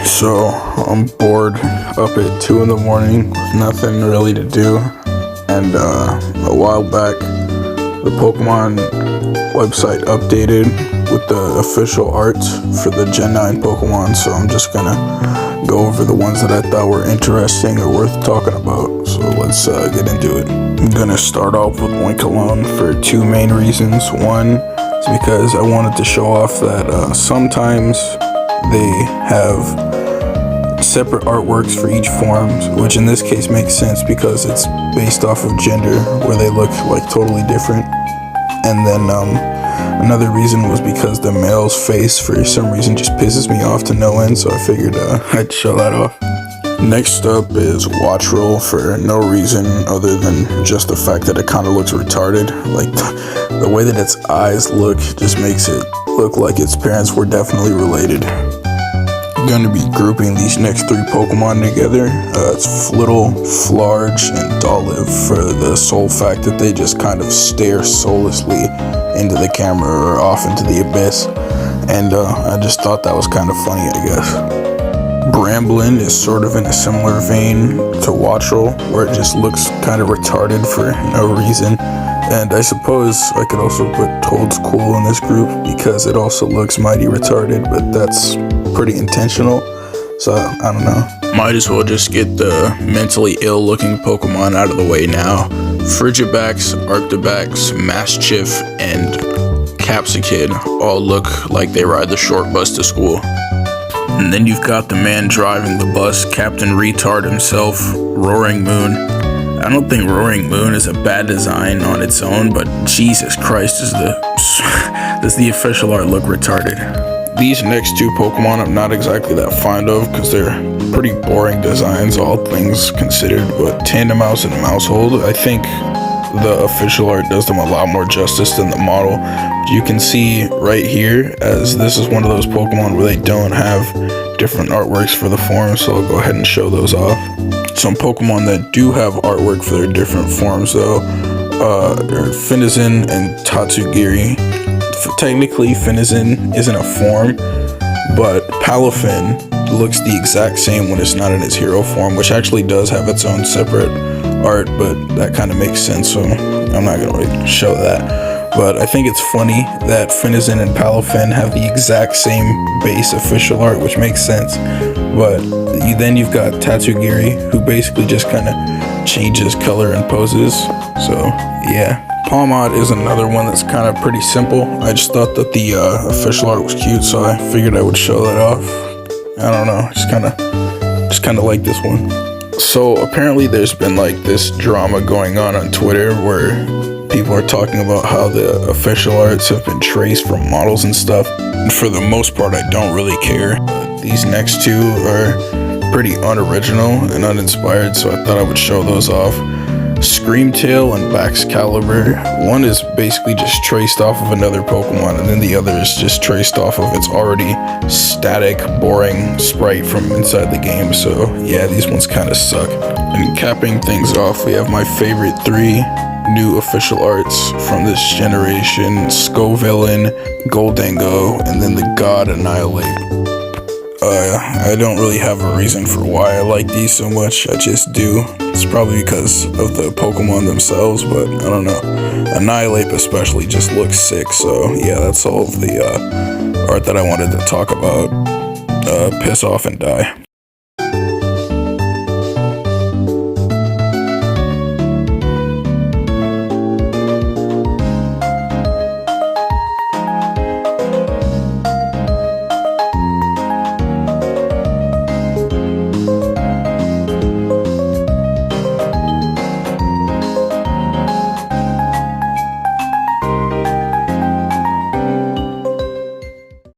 So I'm bored up at 2 in the morning with nothing really to do, and a while back the Pokemon website updated with the official art for the Gen 9 Pokemon, so I'm just gonna go over the ones that I thought were interesting or worth talking about. So let's get into it. I'm gonna start off with Winkalone for two main reasons. One is because I wanted to show off that sometimes they have separate artworks for each form, which in this case makes sense because it's based off of gender, where they look like totally different. And then another reason was because the male's face for some reason just pisses me off to no end, so I figured I'd show that off. Next up is Watchroll for no reason other than just the fact that it kind of looks retarded. Like the way that its eyes look just makes it look like its parents were definitely related. I'm going to be grouping these next three Pokemon together. It's Flittle, Flarge, and Dolliv for the sole fact that they just kind of stare soullessly into the camera or off into the abyss. And I just thought that was kind of funny, I guess. Bramblin is sort of in a similar vein to Watchroll, where it just looks kind of retarded for no reason. And I suppose I could also put Toad's Cool in this group because it also looks mighty retarded, but that's pretty intentional, so I don't know. Might as well just get the mentally ill looking Pokemon out of the way now. Frigibax, Arctibax, Mastiff, and Capsicid all look like they ride the short bus to school. And then you've got the man driving the bus, Captain Retard himself, Roaring Moon. I don't think Roaring Moon is a bad design on its own, but Jesus Christ, does the official art look retarded. These next two Pokemon I'm not exactly that fond of because they're pretty boring designs, all things considered, but Tandemaus and Mousehold, I think the official art does them a lot more justice than the model. You can see right here, as this is one of those Pokemon where they don't have different artworks for the forms, so I'll go ahead and show those off. Some Pokemon that do have artwork for their different forms though are Finizen and Tatsugiri. Technically Finizen isn't a form, but Palafin looks the exact same when it's not in its hero form, which actually does have its own separate art, but that kind of makes sense, so I'm not going to really show that. But I think it's funny that Finizen and Palafin have the exact same base official art, which makes sense. But then you've got Tatsugiri, who basically just kind of changes color and poses, so yeah. Palmod is another one that's kind of pretty simple. I just thought that the official art was cute, so I figured I would show that off. I don't know, just kind of like this one. So apparently there's been like this drama going on Twitter where people are talking about how the official arts have been traced from models and stuff. And for the most part, I don't really care. These next two are pretty unoriginal and uninspired, so I thought I would show those off. Screamtail and Baxcalibur. One is basically just traced off of another Pokemon, and then the other is just traced off of its already static, boring sprite from inside the game. So yeah, these ones kind of suck. And capping things off, we have my favorite three new official arts from this generation: Scovillain, Goldango, and then the God Annihilate. I don't really have a reason for why I like these so much, I just do. It's probably because of the Pokemon themselves, but I don't know. Annihilate especially just looks sick, so yeah, that's all of the art that I wanted to talk about. Piss off and die.